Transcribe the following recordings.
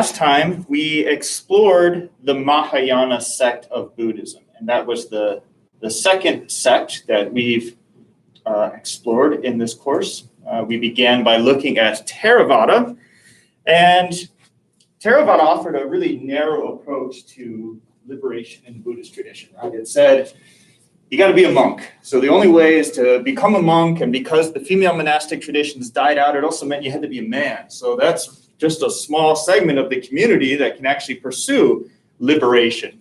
last time we explored the Mahayana sect of Buddhism, and that was the second sect that we've explored in this course. We began by looking at Theravada, and Theravada offered a really narrow approach to liberation in the Buddhist tradition, right? It said, you got to be a monk. So the only way is to become a monk, and because the female monastic traditions died out, it also meant you had to be a man. So that's just a small segment of the community that can actually pursue liberation.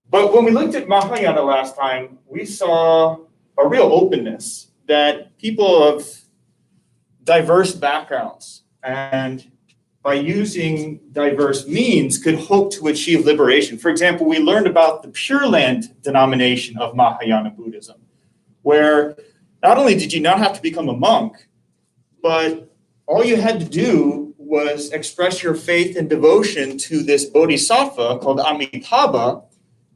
But when we looked at Mahayana last time, we saw a real openness that people of diverse backgrounds and by using diverse means could hope to achieve liberation. For example, we learned about the Pure Land denomination of Mahayana Buddhism, where not only did you not have to become a monk, but all you had to do was express your faith and devotion to this bodhisattva called Amitabha.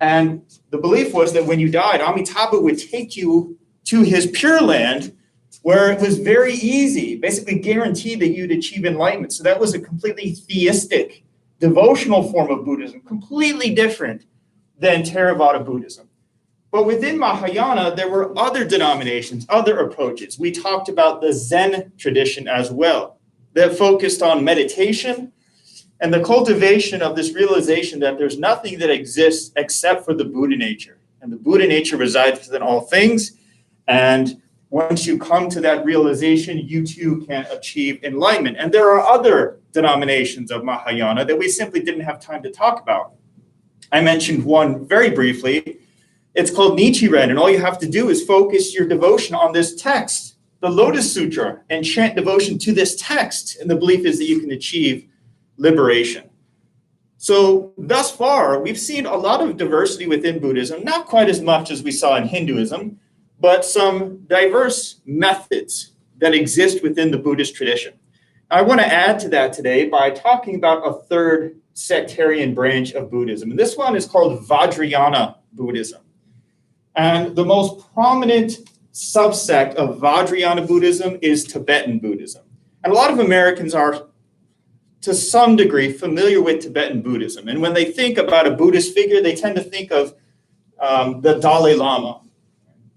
And the belief was that when you died, Amitabha would take you to his Pure Land, where it was very easy, basically guaranteed that you'd achieve enlightenment. So that was a completely theistic, devotional form of Buddhism, completely different than Theravada Buddhism. But within Mahayana, there were other denominations, other approaches. We talked about the Zen tradition as well, that focused on meditation and the cultivation of this realization that there's nothing that exists except for the Buddha nature. And the Buddha nature resides within all things. And once you come to that realization, you too can achieve enlightenment. And there are other denominations of Mahayana that we simply didn't have time to talk about. I mentioned one very briefly. It's called Nichiren, and all you have to do is focus your devotion on this text, the Lotus Sutra, and chant devotion to this text. And the belief is that you can achieve liberation. So thus far, we've seen a lot of diversity within Buddhism, not quite as much as we saw in Hinduism, but some diverse methods that exist within the Buddhist tradition. I want to add to that today by talking about a third sectarian branch of Buddhism. And this one is called Vajrayana Buddhism. And the most prominent subsect of Vajrayana Buddhism is Tibetan Buddhism. And a lot of Americans are, to some degree, familiar with Tibetan Buddhism. And when they think about a Buddhist figure, they tend to think of the Dalai Lama.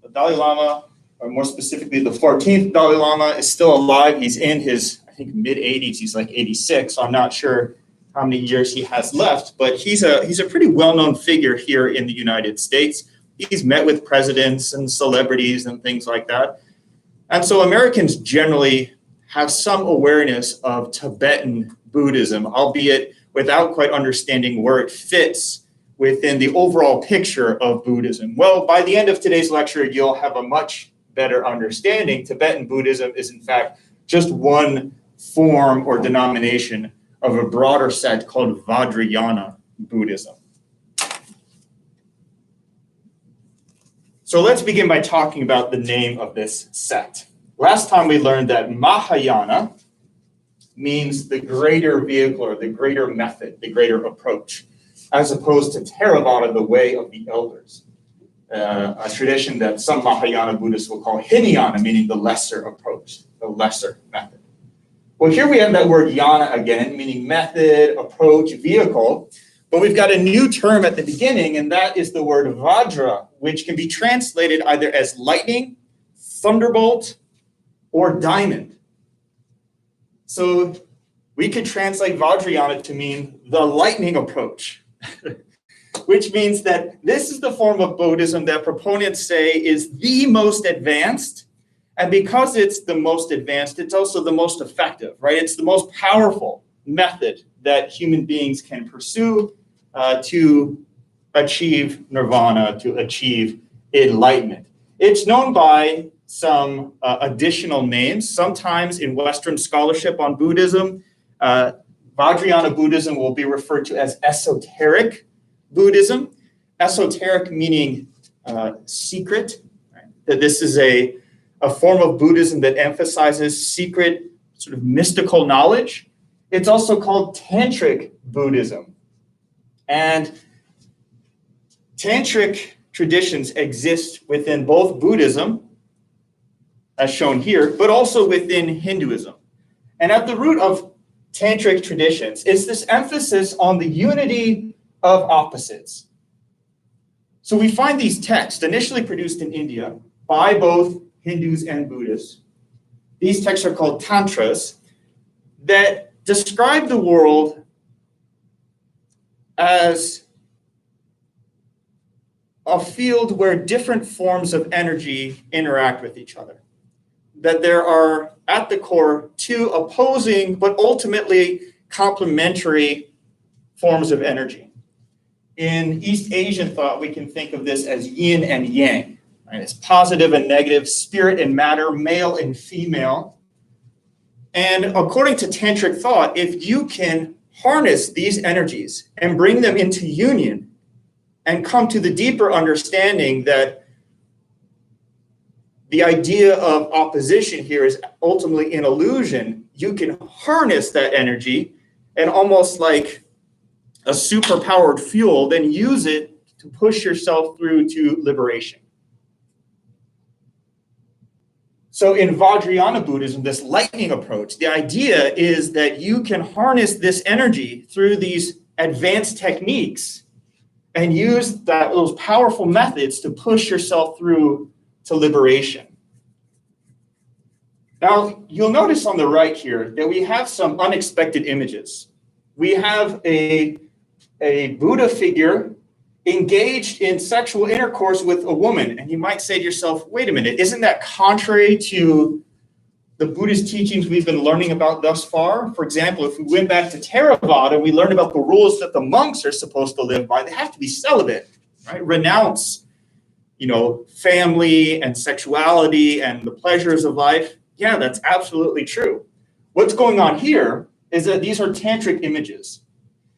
The Dalai Lama, or more specifically, the 14th Dalai Lama, is still alive. He's in his, I think, mid-80s. He's like 86, so I'm not sure how many years he has left. But he's a pretty well-known figure here in the United States. He's met with presidents and celebrities and things like that. And so Americans generally have some awareness of Tibetan Buddhism, albeit without quite understanding where it fits within the overall picture of Buddhism. Well, by the end of today's lecture, you'll have a much better understanding. Tibetan Buddhism is, in fact, just one form or denomination of a broader sect called Vajrayana Buddhism. So let's begin by talking about the name of this sect. Last time we learned that Mahayana means the greater vehicle or the greater method, the greater approach, as opposed to Theravada, the way of the elders, a tradition that some Mahayana Buddhists will call Hinayana, meaning the lesser approach, the lesser method. Well, here we have that word yana again, meaning method, approach, vehicle, but we've got a new term at the beginning, and that is the word Vajra, which can be translated either as lightning, thunderbolt, or diamond. So we could translate Vajrayana to mean the lightning approach, which means that this is the form of Buddhism that proponents say is the most advanced. And because it's the most advanced, it's also the most effective, right? It's the most powerful method that human beings can pursue to achieve nirvana, to achieve enlightenment. It's known by some additional names. Sometimes in Western scholarship on Buddhism, Vajrayana Buddhism will be referred to as esoteric Buddhism. Esoteric meaning secret, right? That this is a form of Buddhism that emphasizes secret, sort of mystical knowledge. It's also called Tantric Buddhism. And Tantric traditions exist within both Buddhism, as shown here, but also within Hinduism. And at the root of tantric traditions is this emphasis on the unity of opposites. So we find these texts initially produced in India by both Hindus and Buddhists. These texts are called tantras that describe the world as a field where different forms of energy interact with each other. That there are, at the core, two opposing but ultimately complementary forms of energy. In East Asian thought, we can think of this as yin and yang. Right? It's positive and negative, spirit and matter, male and female. And according to tantric thought, if you can harness these energies and bring them into union and come to the deeper understanding that the idea of opposition here is ultimately an illusion, you can harness that energy and almost like a superpowered fuel, then use it to push yourself through to liberation. So in Vajrayana Buddhism, this lightning approach, the idea is that you can harness this energy through these advanced techniques and use those powerful methods to push yourself through to liberation. Now, you'll notice on the right here that we have some unexpected images. We have a Buddha figure engaged in sexual intercourse with a woman. And you might say to yourself, wait a minute, isn't that contrary to the Buddhist teachings we've been learning about thus far? For example, if we went back to Theravada, we learned about the rules that the monks are supposed to live by. They have to be celibate, right? Renounce, family and sexuality and the pleasures of life. Yeah, that's absolutely true. What's going on here is that these are tantric images.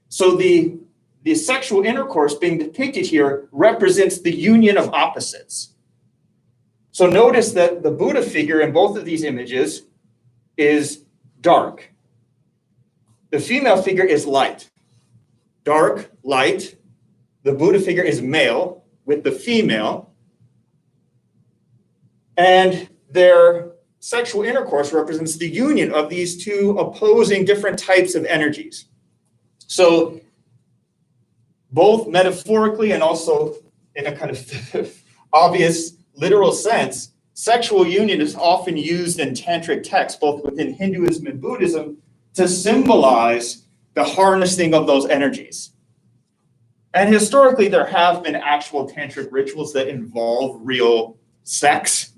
So the sexual intercourse being depicted here represents the union of opposites. So notice that the Buddha figure in both of these images is dark. The female figure is light. Dark, light. The Buddha figure is male with the female. And their sexual intercourse represents the union of these two opposing different types of energies. So both metaphorically and also in a kind of obvious literal sense, sexual union is often used in tantric texts, both within Hinduism and Buddhism, to symbolize the harnessing of those energies. And historically, there have been actual tantric rituals that involve real sex,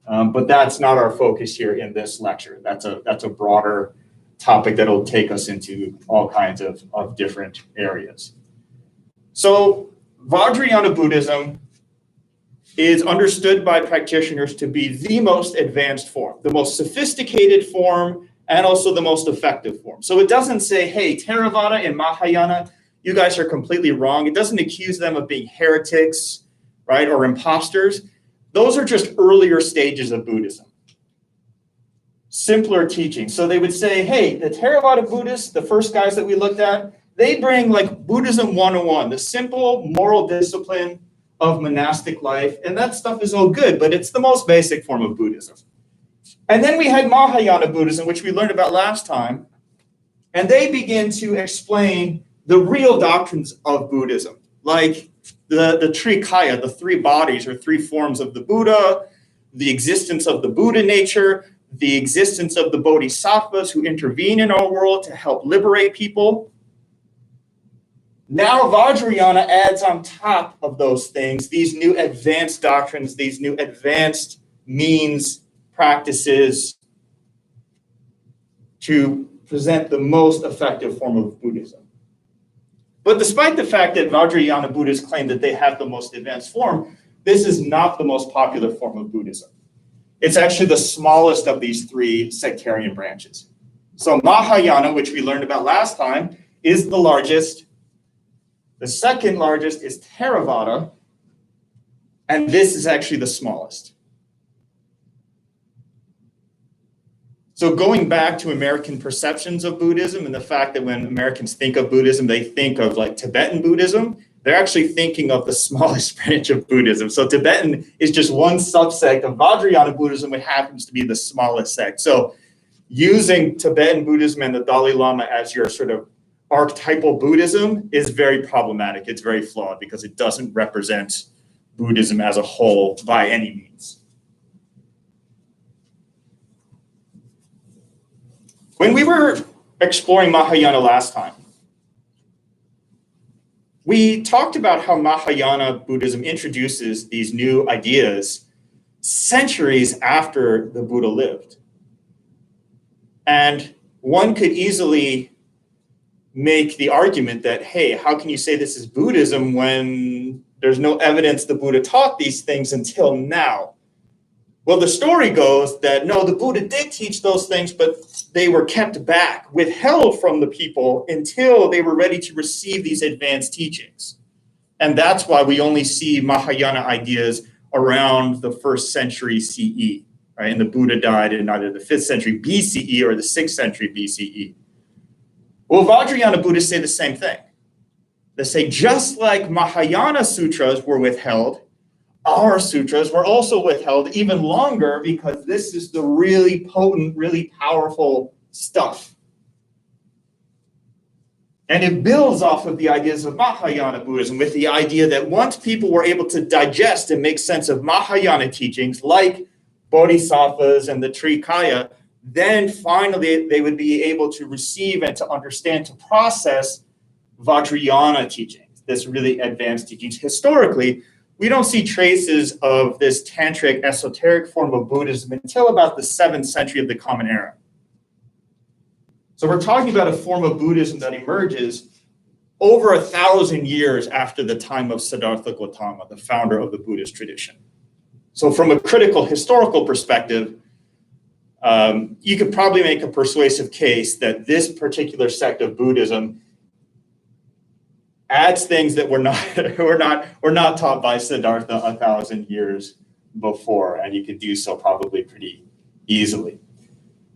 but that's not our focus here in this lecture. That's a broader topic that'll take us into all kinds of different areas. So Vajrayana Buddhism is understood by practitioners to be the most advanced form, the most sophisticated form, and also the most effective form. So it doesn't say, hey, Theravada and Mahayana, you guys are completely wrong. It doesn't accuse them of being heretics, right, or imposters. Those are just earlier stages of Buddhism. Simpler teaching. So they would say, hey, the Theravada Buddhists, the first guys that we looked at, they bring like Buddhism 101, the simple moral discipline of monastic life. And that stuff is all good, but it's the most basic form of Buddhism. And then we had Mahayana Buddhism, which we learned about last time. And they begin to explain the real doctrines of Buddhism, like the Trikaya, the three bodies or three forms of the Buddha, the existence of the Buddha nature, the existence of the bodhisattvas who intervene in our world to help liberate people. Now Vajrayana adds on top of those things these new advanced doctrines, these new advanced means, practices to present the most effective form of Buddhism. But despite the fact that Vajrayana Buddhists claim that they have the most advanced form, this is not the most popular form of Buddhism. It's actually the smallest of these three sectarian branches. So Mahayana, which we learned about last time, is the largest. The second largest is Theravada, and this is actually the smallest. So going back to American perceptions of Buddhism and the fact that when Americans think of Buddhism, they think of like Tibetan Buddhism, they're actually thinking of the smallest branch of Buddhism. So Tibetan is just one subsect of Vajrayana Buddhism, which happens to be the smallest sect. So using Tibetan Buddhism and the Dalai Lama as your sort of archetypal Buddhism is very problematic. It's very flawed because it doesn't represent Buddhism as a whole by any means. When we were exploring Mahayana last time, we talked about how Mahayana Buddhism introduces these new ideas centuries after the Buddha lived. And one could easily make the argument that, hey, how can you say this is Buddhism when there's no evidence the Buddha taught these things until now? Well, the story goes that no, the Buddha did teach those things, but they were kept back, withheld from the people until they were ready to receive these advanced teachings. And that's why we only see Mahayana ideas around the 1st century CE, right? And the Buddha died in either the 5th century BCE or the 6th century BCE. Well, Vajrayana Buddhists say the same thing. They say just like Mahayana sutras were withheld, our sutras were also withheld even longer because this is the really potent, really powerful stuff. And it builds off of the ideas of Mahayana Buddhism with the idea that once people were able to digest and make sense of Mahayana teachings like Bodhisattvas and the Trikaya, then finally they would be able to receive and to understand, to process Vajrayana teachings, this really advanced teachings. Historically, we don't see traces of this tantric esoteric form of Buddhism until about the 7th century of the Common Era. So we're talking about a form of Buddhism that emerges over 1,000 years after the time of Siddhartha Gautama, the founder of the Buddhist tradition. So from a critical historical perspective, you could probably make a persuasive case that this particular sect of Buddhism adds things that were not taught by Siddhartha 1,000 years before, and you could do so probably pretty easily.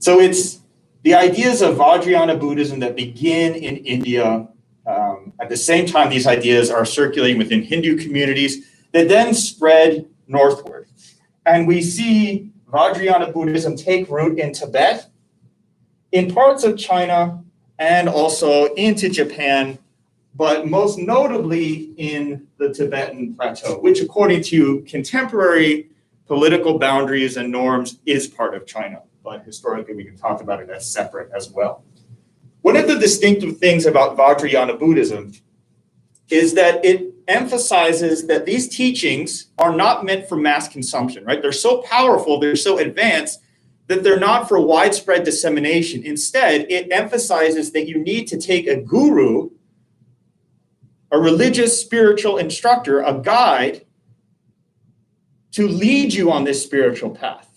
So it's the ideas of Vajrayana Buddhism that begin in India. At the same time, these ideas are circulating within Hindu communities that then spread northward. And we see Vajrayana Buddhism take root in Tibet, in parts of China, and also into Japan, but most notably in the Tibetan plateau, which according to contemporary political boundaries and norms is part of China. But historically, we can talk about it as separate as well. One of the distinctive things about Vajrayana Buddhism is that it emphasizes that these teachings are not meant for mass consumption, right? They're so powerful, they're so advanced that they're not for widespread dissemination. Instead, it emphasizes that you need to take a guru, a religious spiritual instructor, a guide, to lead you on this spiritual path.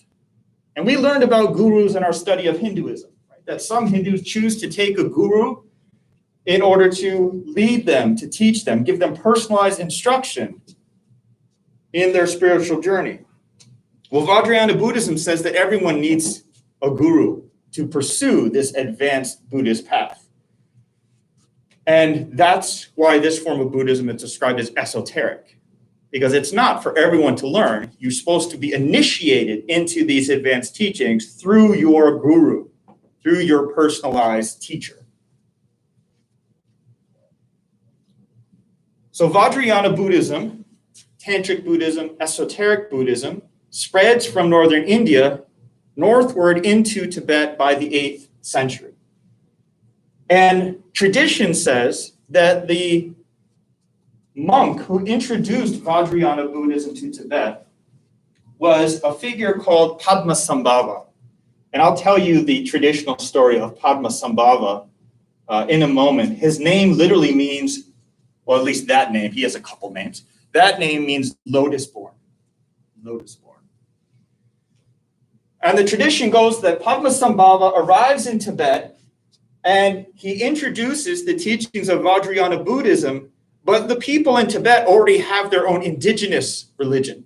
And we learned about gurus in our study of Hinduism, right? That some Hindus choose to take a guru in order to lead them, to teach them, give them personalized instruction in their spiritual journey. Well, Vajrayana Buddhism says that everyone needs a guru to pursue this advanced Buddhist path. And that's why this form of Buddhism is described as esoteric, because it's not for everyone to learn. You're supposed to be initiated into these advanced teachings through your guru, through your personalized teacher. So Vajrayana Buddhism, Tantric Buddhism, esoteric Buddhism, spreads from northern India northward into Tibet by the 8th century. And tradition says that the monk who introduced Vajrayana Buddhism to Tibet was a figure called Padmasambhava. And I'll tell you the traditional story of Padmasambhava in a moment. His name literally means, well, at least that name, he has a couple names. That name means lotus born, lotus born. And the tradition goes that Padmasambhava arrives in Tibet and he introduces the teachings of Vajrayana Buddhism, but the people in Tibet already have their own indigenous religion.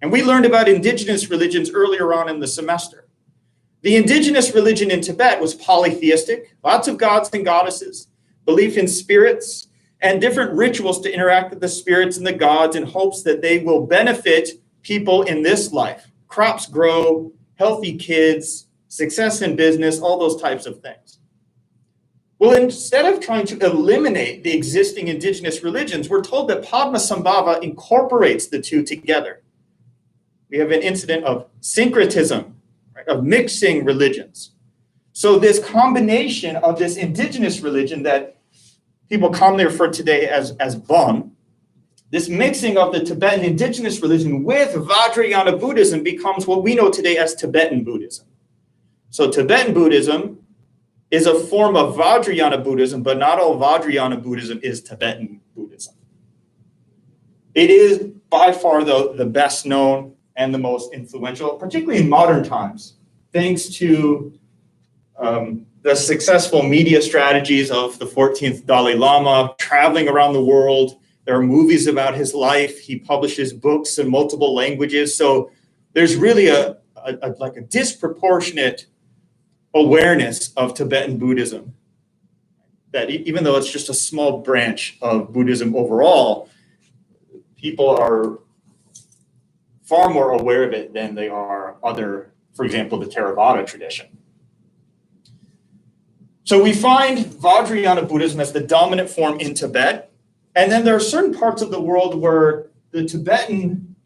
And we learned about indigenous religions earlier on in the semester. The indigenous religion in Tibet was polytheistic, lots of gods and goddesses, belief in spirits, and different rituals to interact with the spirits and the gods in hopes that they will benefit people in this life. Crops grow, healthy kids, success in business, all those types of things. Well, instead of trying to eliminate the existing indigenous religions, we're told that Padmasambhava incorporates the two together. We have an incident of syncretism, right, of mixing religions. So this combination of this indigenous religion that people commonly refer today as Bon, this mixing of the Tibetan indigenous religion with Vajrayana Buddhism becomes what we know today as Tibetan Buddhism. So Tibetan Buddhism is a form of Vajrayana Buddhism, but not all Vajrayana Buddhism is Tibetan Buddhism. It is by far the best known and the most influential, particularly in modern times, thanks to the successful media strategies of the 14th Dalai Lama, traveling around the world. There are movies about his life. He publishes books in multiple languages. So there's really a disproportionate awareness of Tibetan Buddhism, that even though it's just a small branch of Buddhism overall, people are far more aware of it than they are other, for example, the Theravada tradition. So we find Vajrayana Buddhism as the dominant form in Tibet. And then there are certain parts of the world where the Tibetan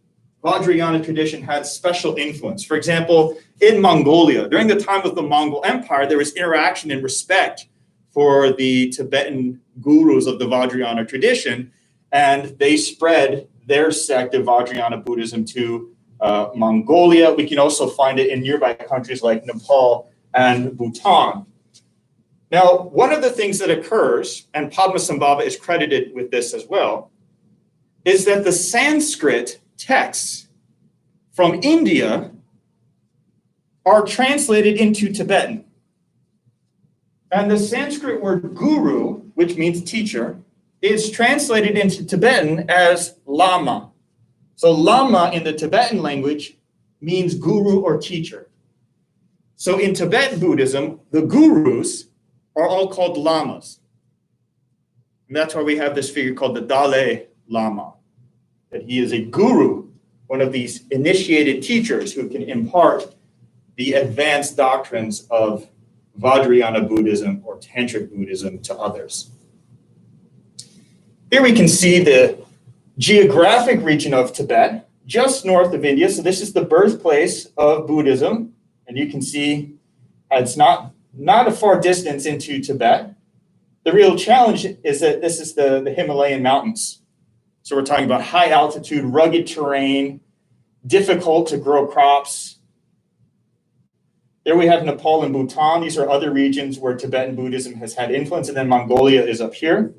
Vajrayana tradition had special influence. For example, in Mongolia, during the time of the Mongol Empire, there was interaction and respect for the Tibetan gurus of the Vajrayana tradition, and they spread their sect of Vajrayana Buddhism to Mongolia. We can also find it in nearby countries like Nepal and Bhutan. Now, one of the things that occurs, and Padmasambhava is credited with this as well, is that the Sanskrit texts from India are translated into Tibetan. And the Sanskrit word guru, which means teacher, is translated into Tibetan as lama. So lama in the Tibetan language means guru or teacher. So in Tibetan Buddhism, the gurus are all called lamas. And that's why we have this figure called the Dalai Lama, that he is a guru, one of these initiated teachers who can impart the advanced doctrines of Vajrayana Buddhism or Tantric Buddhism to others. Here we can see the geographic region of Tibet, just north of India. So this is the birthplace of Buddhism. And you can see it's not a far distance into Tibet. The real challenge is that this is the Himalayan mountains. So we're talking about high altitude, rugged terrain, difficult to grow crops. There we have Nepal and Bhutan. These are other regions where Tibetan Buddhism has had influence. And then Mongolia is up here.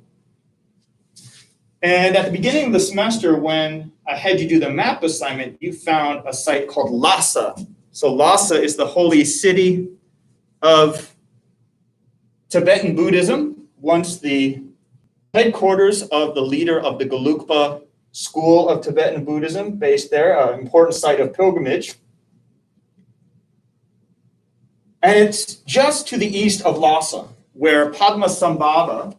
And at the beginning of the semester, when I had you do the map assignment, you found a site called Lhasa. So Lhasa is the holy city of Tibetan Buddhism, once the headquarters of the leader of the Gelugpa school of Tibetan Buddhism, based there, an important site of pilgrimage. And it's just to the east of Lhasa, where Padmasambhava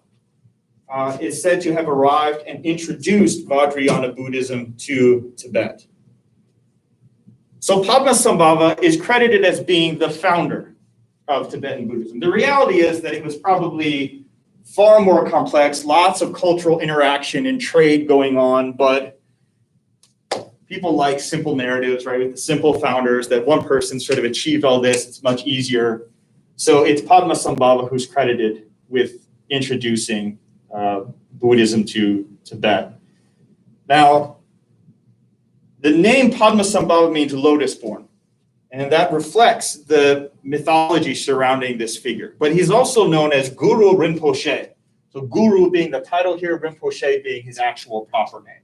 is said to have arrived and introduced Vajrayana Buddhism to Tibet. So Padmasambhava is credited as being the founder of Tibetan Buddhism. The reality is that it was probably far more complex, lots of cultural interaction and trade going on, but people like simple narratives, right? With the simple founders, that one person sort of achieved all this, it's much easier. So it's Padmasambhava who's credited with introducing Buddhism to Tibet. Now, the name Padmasambhava means lotus born, and that reflects the mythology surrounding this figure. But he's also known as Guru Rinpoche. So Guru being the title here, Rinpoche being his actual proper name.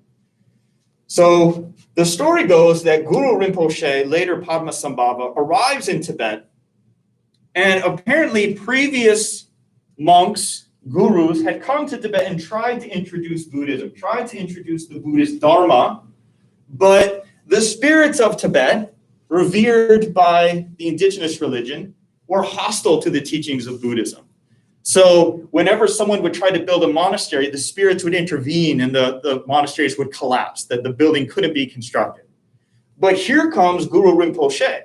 So the story goes that Guru Rinpoche, later Padmasambhava, arrives in Tibet, and apparently previous monks, gurus, had come to Tibet and tried to introduce Buddhism, tried to introduce the Buddhist Dharma, but the spirits of Tibet, revered by the indigenous religion, were hostile to the teachings of Buddhism. So whenever someone would try to build a monastery, the spirits would intervene and the monasteries would collapse, that the building couldn't be constructed. But here comes Guru Rinpoche,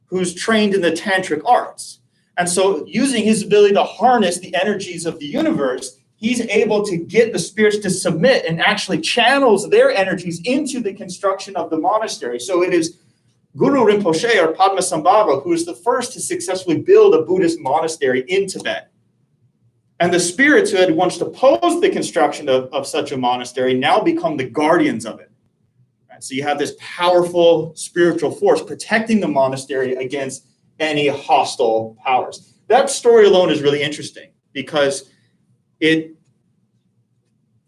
who's trained in the tantric arts. And so using his ability to harness the energies of the universe, he's able to get the spirits to submit and actually channels their energies into the construction of the monastery. So it is Guru Rinpoche or Padmasambhava who is the first to successfully build a Buddhist monastery in Tibet. And the spirits who had once opposed the construction of such a monastery now become the guardians of it. Right? So you have this powerful spiritual force protecting the monastery against any hostile powers. That story alone is really interesting because it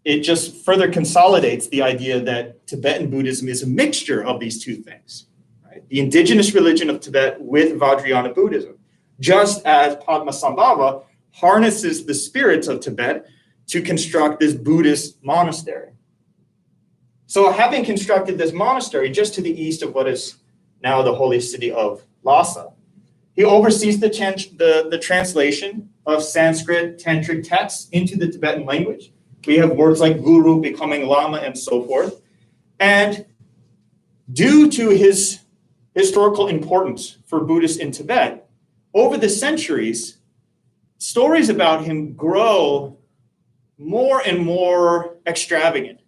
just further consolidates the idea that Tibetan Buddhism is a mixture of these two things. Right? The indigenous religion of Tibet with Vajrayana Buddhism, just as Padmasambhava harnesses the spirits of Tibet to construct this Buddhist monastery. So having constructed this monastery just to the east of what is now the holy city of Lhasa, he oversees the translation of Sanskrit tantric texts into the Tibetan language. We have words like guru, becoming lama, and so forth. And due to his historical importance for Buddhists in Tibet, over the centuries, stories about him grow more and more extravagant.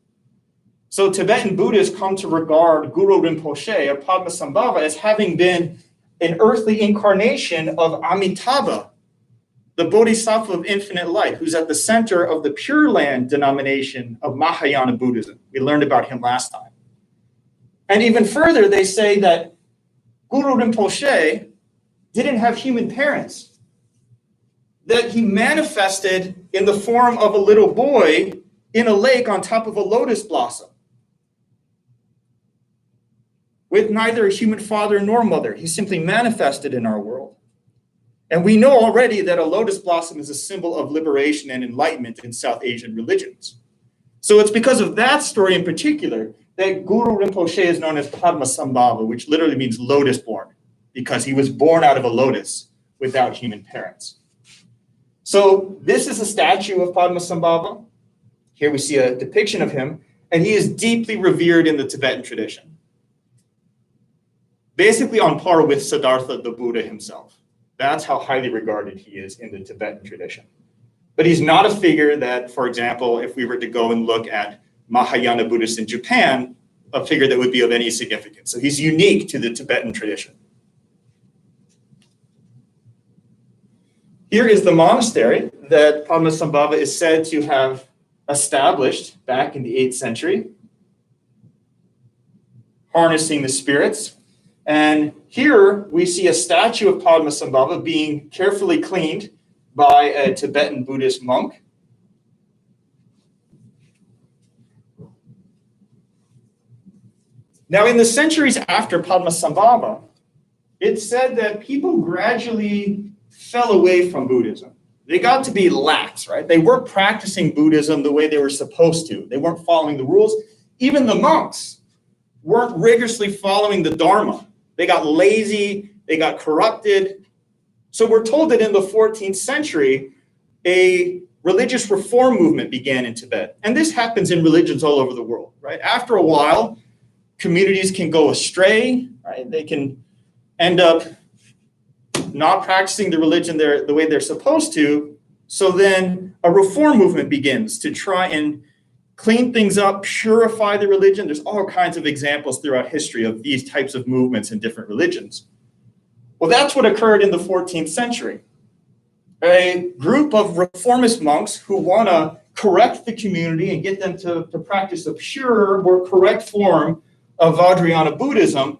So Tibetan Buddhists come to regard Guru Rinpoche or Padmasambhava as having been an earthly incarnation of Amitabha, the Bodhisattva of infinite light, who's at the center of the Pure Land denomination of Mahayana Buddhism. We learned about him last time. And even further, they say that Guru Rinpoche didn't have human parents, that he manifested in the form of a little boy in a lake on top of a lotus blossom with neither a human father nor mother. He simply manifested in our world. And we know already that a lotus blossom is a symbol of liberation and enlightenment in South Asian religions. So it's because of that story in particular that Guru Rinpoche is known as Padmasambhava, which literally means lotus born, because he was born out of a lotus without human parents. So this is a statue of Padmasambhava. Here we see a depiction of him, and he is deeply revered in the Tibetan tradition. Basically on par with Siddhartha the Buddha himself. That's how highly regarded he is in the Tibetan tradition. But he's not a figure that, for example, if we were to go and look at Mahayana Buddhists in Japan, a figure that would be of any significance. So he's unique to the Tibetan tradition. Here is the monastery that Padmasambhava is said to have established back in the 8th century, harnessing the spirits. And here we see a statue of Padmasambhava being carefully cleaned by a Tibetan Buddhist monk. Now, in the centuries after Padmasambhava, it's said that people gradually fell away from Buddhism. They got to be lax, right? They weren't practicing Buddhism the way they were supposed to. They weren't following the rules. Even the monks weren't rigorously following the Dharma. They got lazy, they got corrupted. So we're told that in the 14th century, a religious reform movement began in Tibet. And this happens in religions all over the world, right? After a while, communities can go astray, right? They can end up not practicing the religion the way they're supposed to. So then a reform movement begins to try and clean things up, purify the religion. There's all kinds of examples throughout history of these types of movements in different religions. Well, that's what occurred in the 14th century. A group of reformist monks who want to correct the community and get them to practice a pure or correct form of Vajrayana Buddhism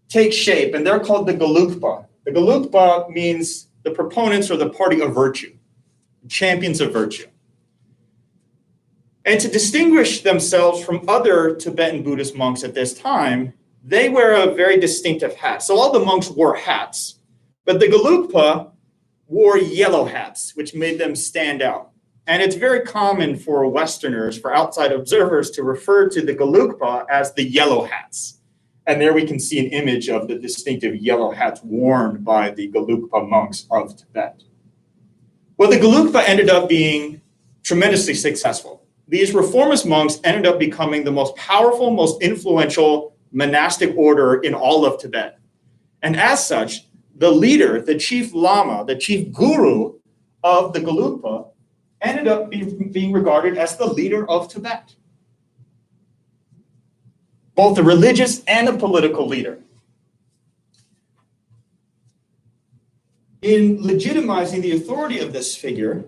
take shape, and they're called the Gelugpa. The Gelugpa means the proponents or the party of virtue, champions of virtue. And to distinguish themselves from other Tibetan Buddhist monks at this time, they wear a very distinctive hat. So all the monks wore hats, but the Gelugpa wore yellow hats, which made them stand out. And it's very common for Westerners, for outside observers, to refer to the Gelugpa as the yellow hats. And there we can see an image of the distinctive yellow hats worn by the Gelugpa monks of Tibet. Well, the Gelugpa ended up being tremendously successful. These reformist monks ended up becoming the most powerful, most influential monastic order in all of Tibet. And as such, the leader, the chief lama, the chief guru of the Gelugpa ended up being regarded as the leader of Tibet, both a religious and a political leader. In legitimizing the authority of this figure,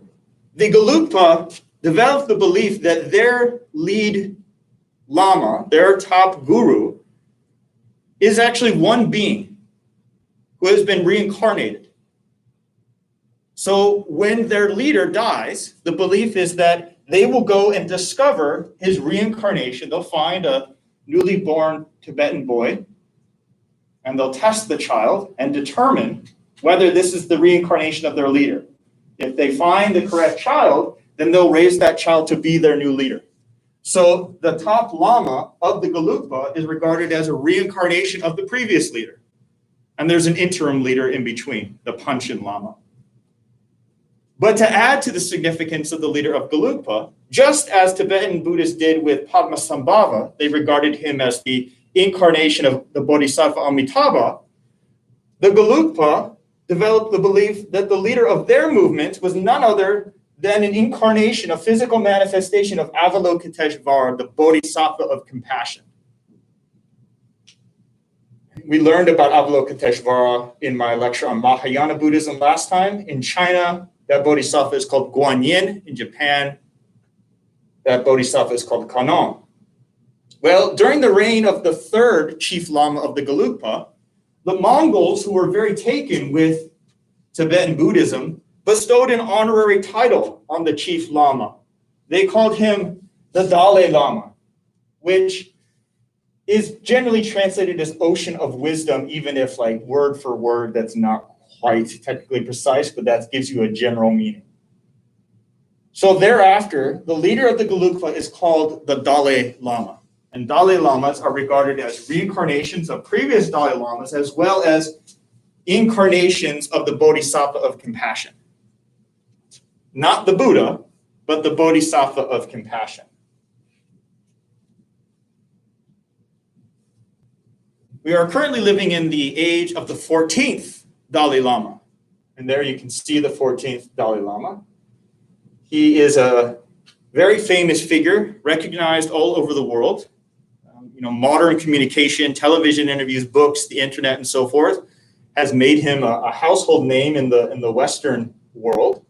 the Gelugpa developed the belief that their lead lama, their top guru, is actually one being who has been reincarnated. So when their leader dies, the belief is that they will go and discover his reincarnation. They'll find a newly born Tibetan boy, and they'll test the child and determine whether this is the reincarnation of their leader. If they find the correct child, then they'll raise that child to be their new leader. So the top lama of the Gelugpa is regarded as a reincarnation of the previous leader. And there's an interim leader in between, the Panchen Lama. But to add to the significance of the leader of Gelugpa, just as Tibetan Buddhists did with Padmasambhava, they regarded him as the incarnation of the Bodhisattva Amitabha, the Gelugpa developed the belief that the leader of their movement was none other than an incarnation, a physical manifestation of Avalokiteshvara, the Bodhisattva of compassion. We learned about Avalokiteshvara in my lecture on Mahayana Buddhism last time. In China, that Bodhisattva is called Guanyin. In Japan, that Bodhisattva is called Kannon. Well, during the reign of the third chief lama of the Gelugpa, the Mongols, who were very taken with Tibetan Buddhism, bestowed an honorary title on the chief lama. They called him the Dalai Lama, which is generally translated as ocean of wisdom, even if like word for word, that's not quite technically precise, but that gives you a general meaning. So thereafter, the leader of the Gelugpa is called the Dalai Lama. And Dalai Lamas are regarded as reincarnations of previous Dalai Lamas, as well as incarnations of the Bodhisattva of compassion. Not the Buddha, but the Bodhisattva of compassion. We are currently living in the age of the 14th Dalai Lama. And there you can see the 14th Dalai Lama. He is a very famous figure, recognized all over the world. Modern communication, television interviews, books, the internet, and so forth has made him a household name in the Western world.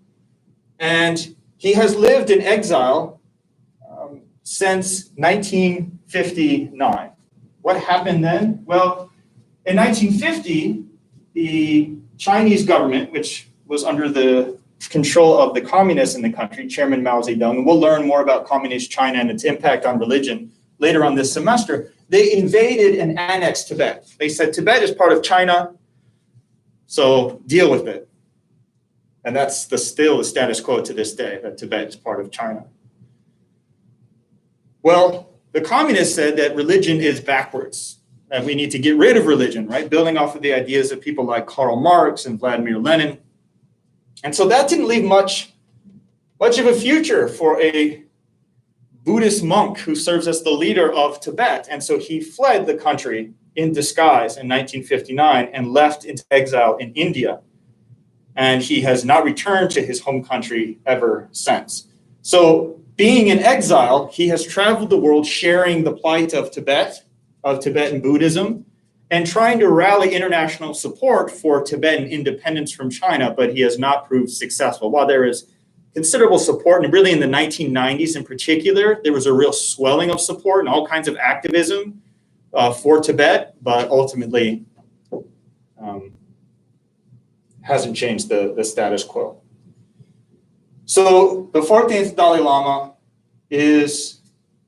And he has lived in exile since 1959. What happened then? Well, in 1950, the Chinese government, which was under the control of the communists in the country, Chairman Mao Zedong, and we'll learn more about communist China and its impact on religion later on this semester, they invaded and annexed Tibet. They said, Tibet is part of China, so deal with it. And that's still the status quo to this day, that Tibet is part of China. Well, the communists said that religion is backwards, that we need to get rid of religion, right? Building off of the ideas of people like Karl Marx and Vladimir Lenin. And so that didn't leave much of a future for a Buddhist monk who serves as the leader of Tibet. And so he fled the country in disguise in 1959 and left into exile in India. And he has not returned to his home country ever since. So being in exile, he has traveled the world sharing the plight of Tibet, of Tibetan Buddhism, and trying to rally international support for Tibetan independence from China, but he has not proved successful. While there is considerable support, and really in the 1990s in particular, there was a real swelling of support and all kinds of activism for Tibet, but ultimately hasn't changed the status quo. So the 14th Dalai Lama is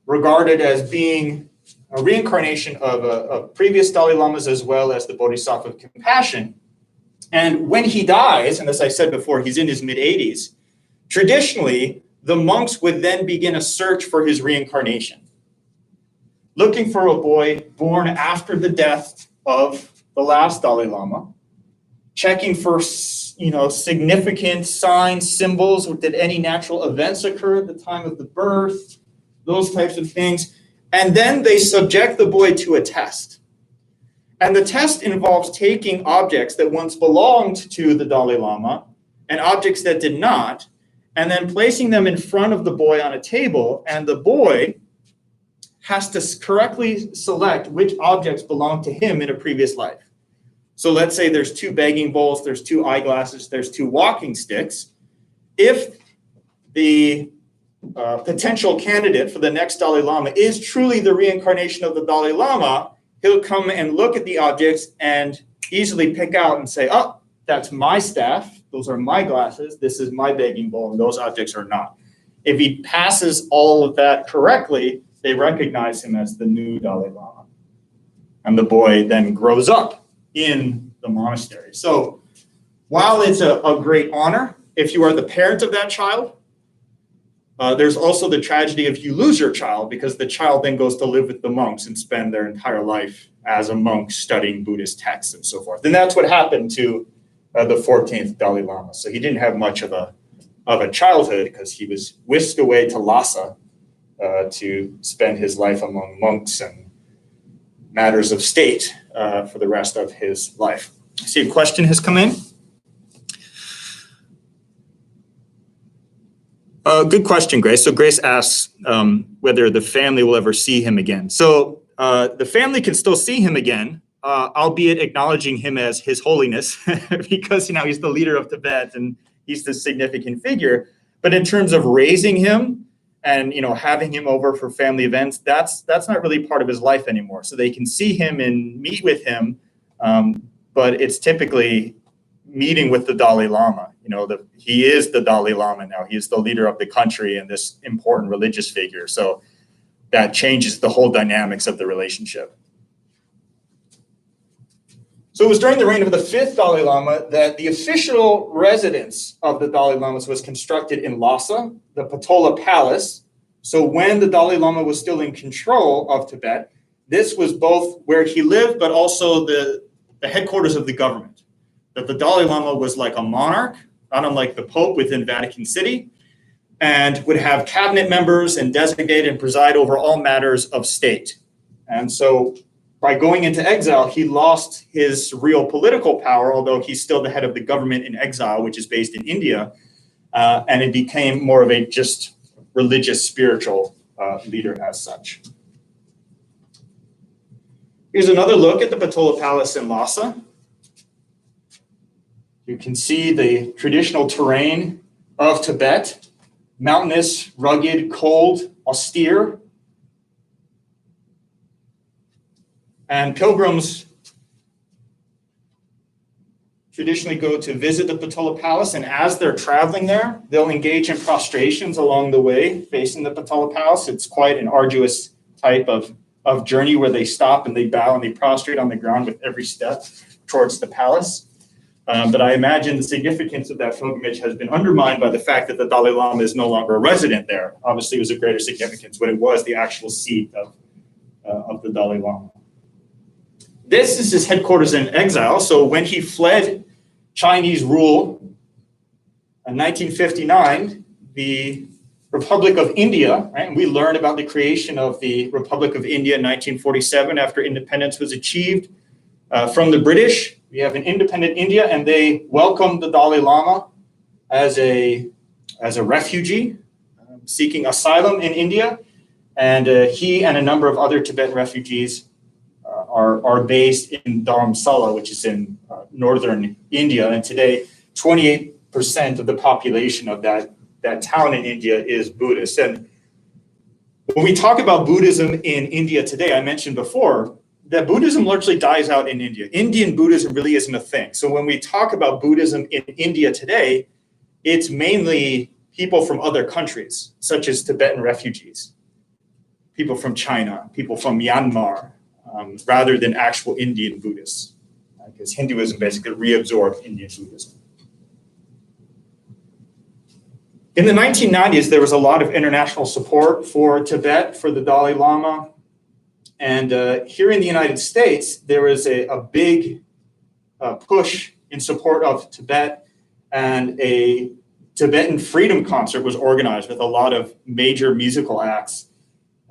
regarded as being a reincarnation of previous Dalai Lamas as well as the Bodhisattva of compassion. And when he dies, and as I said before, he's in his mid-80s, traditionally, the monks would then begin a search for his reincarnation, looking for a boy born after the death of the last Dalai Lama, checking for significant signs, symbols, or did any natural events occur at the time of the birth, those types of things. And then they subject the boy to a test. And the test involves taking objects that once belonged to the Dalai Lama and objects that did not, and then placing them in front of the boy on a table, and the boy has to correctly select which objects belong to him in a previous life. So let's say there's 2 begging bowls, there's 2 eyeglasses, there's 2 walking sticks. If the potential candidate for the next Dalai Lama is truly the reincarnation of the Dalai Lama, he'll come and look at the objects and easily pick out and say, oh, that's my staff, those are my glasses, this is my begging bowl, and those objects are not. If he passes all of that correctly, they recognize him as the new Dalai Lama. And the boy then grows up in the monastery. So while it's a great honor, if you are the parent of that child, there's also the tragedy if you lose your child, because the child then goes to live with the monks and spend their entire life as a monk studying Buddhist texts and so forth. And that's what happened to the 14th Dalai Lama. So he didn't have much of a childhood because he was whisked away to Lhasa to spend his life among monks and matters of state for the rest of his life. I see a question has come in. Good question, Grace. So Grace asks whether the family will ever see him again. So the family can still see him again, albeit acknowledging him as His Holiness, because he's the leader of Tibet and he's the significant figure. But in terms of raising him and having him over for family events, that's not really part of his life anymore. So they can see him and meet with him, but it's typically meeting with the Dalai Lama. He is the Dalai Lama now. He is the leader of the country and this important religious figure. So that changes the whole dynamics of the relationship. So it was during the reign of the 5th Dalai Lama that the official residence of the Dalai Lamas was constructed in Lhasa, the Patola Palace. So when the Dalai Lama was still in control of Tibet, this was both where he lived, but also the headquarters of the government. That the Dalai Lama was like a monarch, not unlike the Pope within Vatican City, and would have cabinet members and designate and preside over all matters of state. And so by going into exile, he lost his real political power, although he's still the head of the government in exile, which is based in India, and it became more of a just religious, spiritual leader as such. Here's another look at the Patola Palace in Lhasa. You can see the traditional terrain of Tibet, mountainous, rugged, cold, austere. And pilgrims traditionally go to visit the Patola Palace, and as they're traveling there, they'll engage in prostrations along the way facing the Patola Palace. It's quite an arduous type of journey where they stop and they bow and they prostrate on the ground with every step towards the palace. But I imagine the significance of that pilgrimage has been undermined by the fact that the Dalai Lama is no longer a resident there. Obviously, it was of greater significance when it was the actual seat of the Dalai Lama. This is his headquarters in exile. So when he fled Chinese rule in 1959, the Republic of India, right? And we learned about the creation of the Republic of India in 1947 after independence was achieved from the British. We have an independent India, and they welcomed the Dalai Lama as a refugee seeking asylum in India. And he and a number of other Tibetan refugees are based in Dharamsala, which is in northern India. And today, 28% of the population of that town in India is Buddhist. And when we talk about Buddhism in India today, I mentioned before that Buddhism largely dies out in India. Indian Buddhism really isn't a thing. So when we talk about Buddhism in India today, it's mainly people from other countries, such as Tibetan refugees, people from China, people from Myanmar, rather than actual Indian Buddhists, because Hinduism basically reabsorbed Indian Buddhism. In the 1990s, there was a lot of international support for Tibet, for the Dalai Lama. And here in the United States, there was a big push in support of Tibet, and a Tibetan freedom concert was organized with a lot of major musical acts.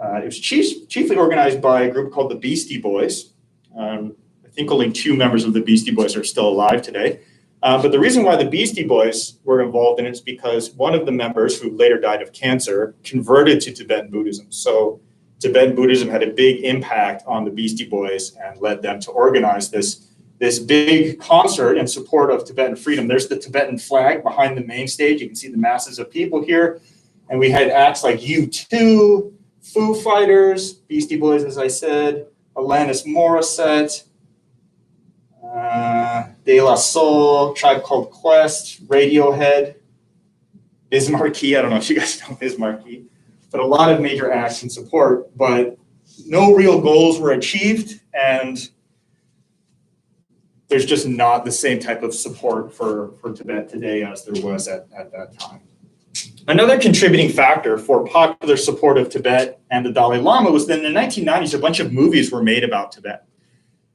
It was chiefly organized by a group called the Beastie Boys. I I think only 2 members of the Beastie Boys are still alive today. But the reason why the Beastie Boys were involved in it is because one of the members, who later died of cancer, converted to Tibetan Buddhism. So Tibetan Buddhism had a big impact on the Beastie Boys and led them to organize this big concert in support of Tibetan freedom. There's the Tibetan flag behind the main stage. You can see the masses of people here. And we had acts like U2, Foo Fighters, Beastie Boys, as I said, Alanis Morissette, De La Soul, Tribe Called Quest, Radiohead, Biz Markie. I don't know if you guys know Biz Markie, but a lot of major acts in support, but no real goals were achieved, and there's just not the same type of support for Tibet today as there was at that time. Another contributing factor for popular support of Tibet and the Dalai Lama was that in the 1990s, a bunch of movies were made about Tibet.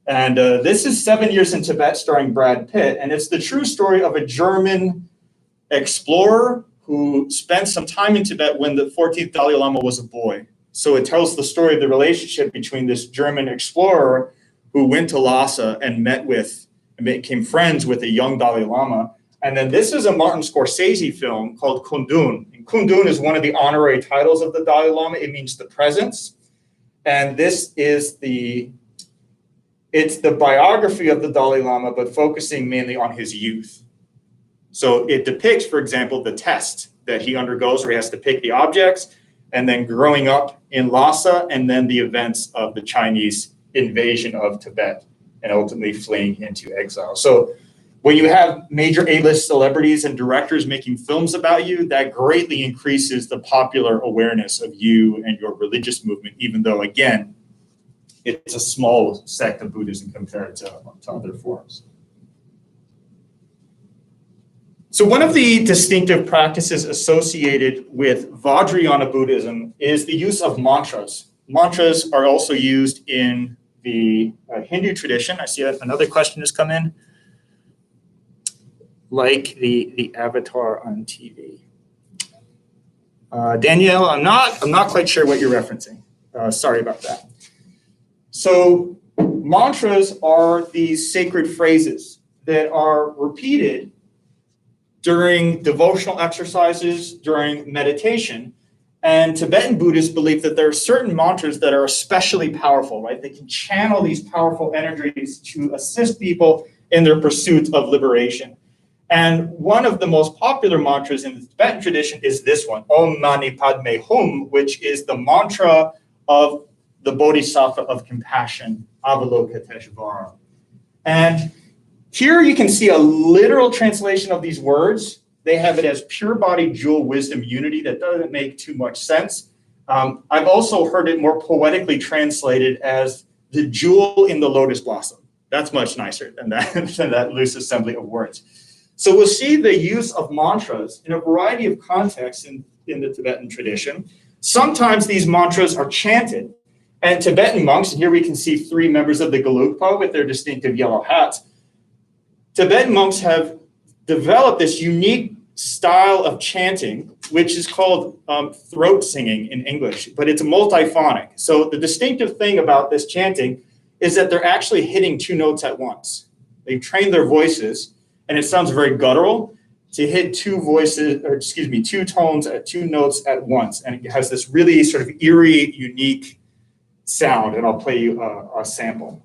And this is 7 Years in Tibet, starring Brad Pitt. And it's the true story of a German explorer who spent some time in Tibet when the 14th Dalai Lama was a boy. So it tells the story of the relationship between this German explorer who went to Lhasa and became friends with a young Dalai Lama. And then this is a Martin Scorsese film called Kundun. And Kundun is one of the honorary titles of the Dalai Lama. It means the presence. And this is it's the biography of the Dalai Lama, but focusing mainly on his youth. So it depicts, for example, the test that he undergoes where he has to pick the objects, and then growing up in Lhasa, and then the events of the Chinese invasion of Tibet and ultimately fleeing into exile. So when you have major A-list celebrities and directors making films about you, that greatly increases the popular awareness of you and your religious movement, even though, again, it's a small sect of Buddhism compared to other forms. So one of the distinctive practices associated with Vajrayana Buddhism is the use of mantras. Mantras are also used in the Hindu tradition. I see another question has come in. Like the avatar on TV. Danielle, I'm not quite sure what you're referencing. Sorry about that. So mantras are these sacred phrases that are repeated during devotional exercises, during meditation. And Tibetan Buddhists believe that there are certain mantras that are especially powerful, right? They can channel these powerful energies to assist people in their pursuit of liberation. And one of the most popular mantras in the Tibetan tradition is this one, Om Mani Padme Hum, which is the mantra of the Bodhisattva of compassion, Avalokiteshvara. And here you can see a literal translation of these words. They have it as pure body, jewel, wisdom, unity. That doesn't make too much sense. I've also heard it more poetically translated as the jewel in the lotus blossom. That's much nicer than that loose assembly of words. So we'll see the use of mantras in a variety of contexts in the Tibetan tradition. Sometimes these mantras are chanted. And Tibetan monks, and here we can see 3 members of the Gelugpa with their distinctive yellow hats. Tibetan monks have developed this unique style of chanting, which is called throat singing in English, but it's multiphonic. So the distinctive thing about this chanting is that they're actually hitting 2 notes at once. They've trained their voices, and it sounds very guttural to hit 2 tones at 2 notes at once. And it has this really sort of eerie, unique sound, and I'll play you a sample.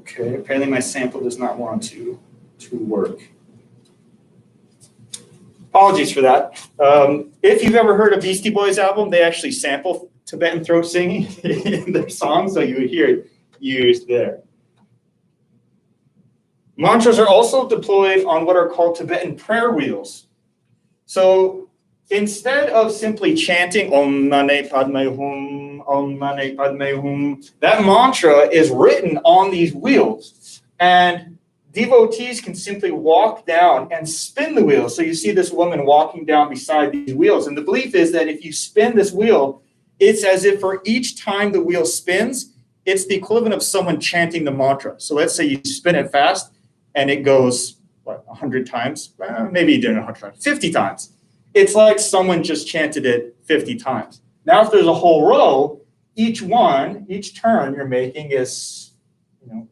Okay, apparently my sample does not want to work. Apologies for that. If you've ever heard a Beastie Boys album, they actually sample Tibetan throat singing in their songs, so you would hear it used there. Mantras are also deployed on what are called Tibetan prayer wheels. So instead of simply chanting Om Mani Padme Hum, Om Mani Padme Hum, that mantra is written on these wheels. And devotees can simply walk down and spin the wheel. So you see this woman walking down beside these wheels. And the belief is that if you spin this wheel, it's as if for each time the wheel spins, it's the equivalent of someone chanting the mantra. So let's say you spin it fast and it goes, 100 times? Well, maybe you did it 100 times, 50 times. It's like someone just chanted it 50 times. Now, if there's a whole row, each turn you're making is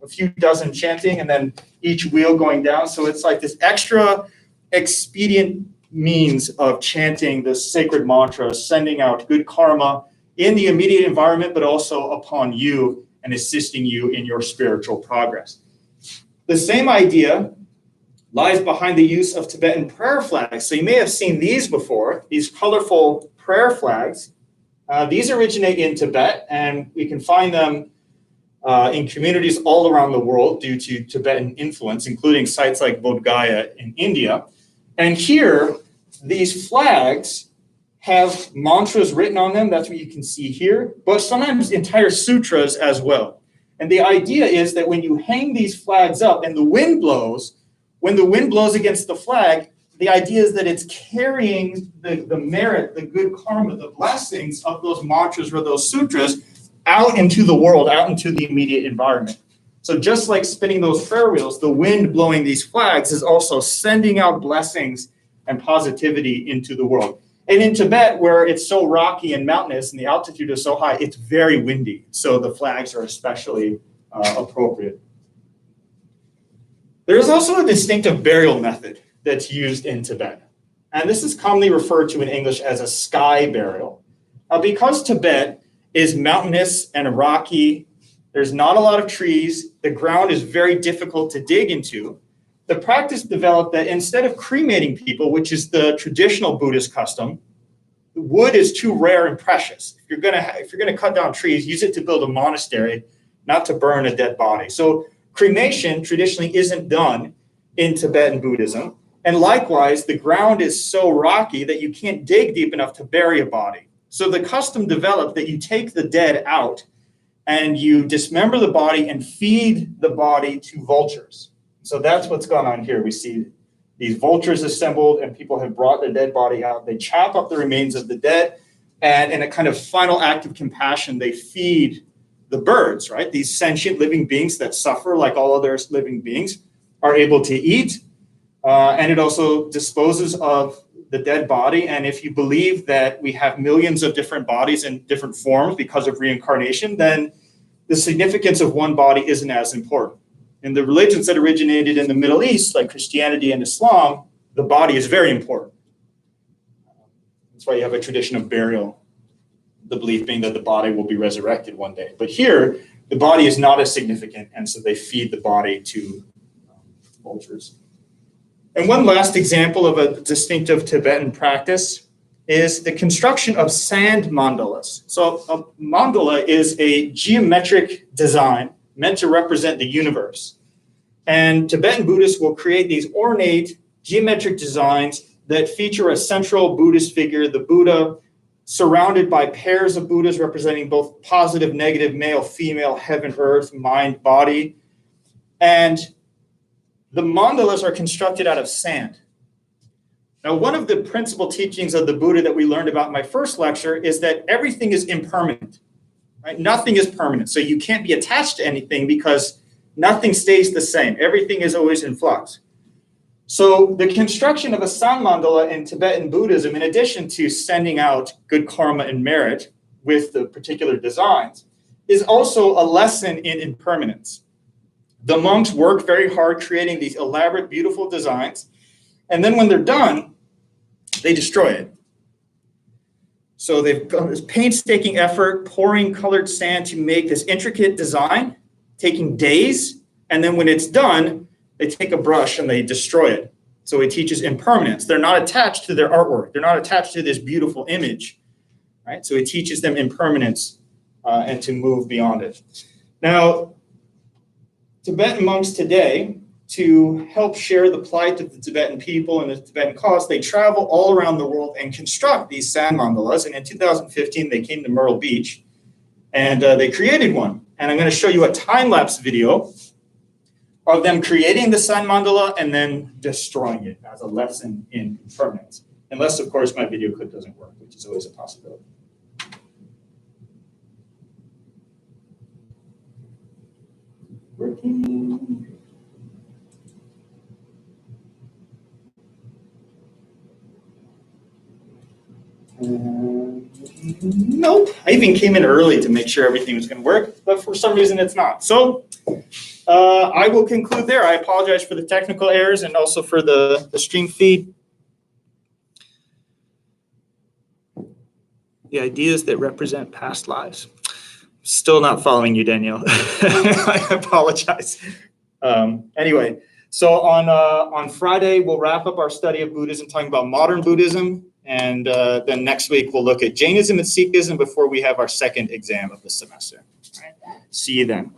a few dozen chanting, and then each wheel going down. So it's like this extra expedient means of chanting the sacred mantra, sending out good karma in the immediate environment, but also upon you and assisting you in your spiritual progress. The same idea lies behind the use of Tibetan prayer flags. So you may have seen these before, these colorful prayer flags. These originate in Tibet, and we can find them in communities all around the world due to Tibetan influence, including sites like Bodh Gaya in India. And here, these flags have mantras written on them. That's what you can see here, but sometimes entire sutras as well. And the idea is that when you hang these flags up and the wind blows, when the wind blows against the flag, the idea is that it's carrying the merit, the good karma, the blessings of those mantras or those sutras out into the world, out into the immediate environment. So just like spinning those prayer wheels, the wind blowing these flags is also sending out blessings and positivity into the world. And in Tibet, where it's so rocky and mountainous and the altitude is so high, it's very windy. So the flags are especially appropriate. There is also a distinctive burial method that's used in Tibet. And this is commonly referred to in English as a sky burial. Because Tibet is mountainous and rocky, there's not a lot of trees, the ground is very difficult to dig into. The practice developed that instead of cremating people, which is the traditional Buddhist custom, wood is too rare and precious. If you're gonna cut down trees, use it to build a monastery, not to burn a dead body. So cremation traditionally isn't done in Tibetan Buddhism. And likewise, the ground is so rocky that you can't dig deep enough to bury a body. So the custom developed that you take the dead out and you dismember the body and feed the body to vultures. So that's what's gone on here. We see these vultures assembled and people have brought the dead body out. They chop up the remains of the dead, and in a kind of final act of compassion, they feed the birds, right? These sentient living beings that suffer like all other living beings are able to eat, and it also disposes of the dead body. And if you believe that we have millions of different bodies in different forms because of reincarnation, then the significance of one body isn't as important. In the religions that originated in the Middle East, like Christianity and Islam, the body is very important. That's why you have a tradition of burial, the belief being that the body will be resurrected one day. But here, the body is not as significant, and so they feed the body to vultures. And one last example of a distinctive Tibetan practice is the construction of sand mandalas. So a mandala is a geometric design meant to represent the universe. And Tibetan Buddhists will create these ornate geometric designs that feature a central Buddhist figure, the Buddha, surrounded by pairs of Buddhas representing both positive, negative, male, female, heaven, earth, mind, body. And the mandalas are constructed out of sand. Now, one of the principal teachings of the Buddha that we learned about in my first lecture is that everything is impermanent, right? Nothing is permanent. So you can't be attached to anything because nothing stays the same. Everything is always in flux. So the construction of a sand mandala in Tibetan Buddhism, in addition to sending out good karma and merit with the particular designs, is also a lesson in impermanence. The monks work very hard creating these elaborate, beautiful designs. And then when they're done, they destroy it. So they've got this painstaking effort, pouring colored sand to make this intricate design, taking days. And then when it's done, they take a brush and they destroy it. So it teaches impermanence. They're not attached to their artwork. They're not attached to this beautiful image, right? So it teaches them impermanence and to move beyond it. Now, Tibetan monks today, to help share the plight of the Tibetan people and the Tibetan cause, they travel all around the world and construct these sand mandalas. And in 2015, they came to Myrtle Beach and they created one. And I'm going to show you a time-lapse video of them creating the sand mandala and then destroying it as a lesson in impermanence. Unless, of course, my video clip doesn't work, which is always a possibility. working? Nope. I even came in early to make sure everything was going to work, but for some reason it's not. So I will conclude there. I apologize for the technical errors and also for the stream feed. The ideas that represent past lives. Still not following you, Danielle. I apologize. Anyway, so on Friday, we'll wrap up our study of Buddhism, talking about modern Buddhism. And then next week, we'll look at Jainism and Sikhism before we have our second exam of the semester. All right. See you then.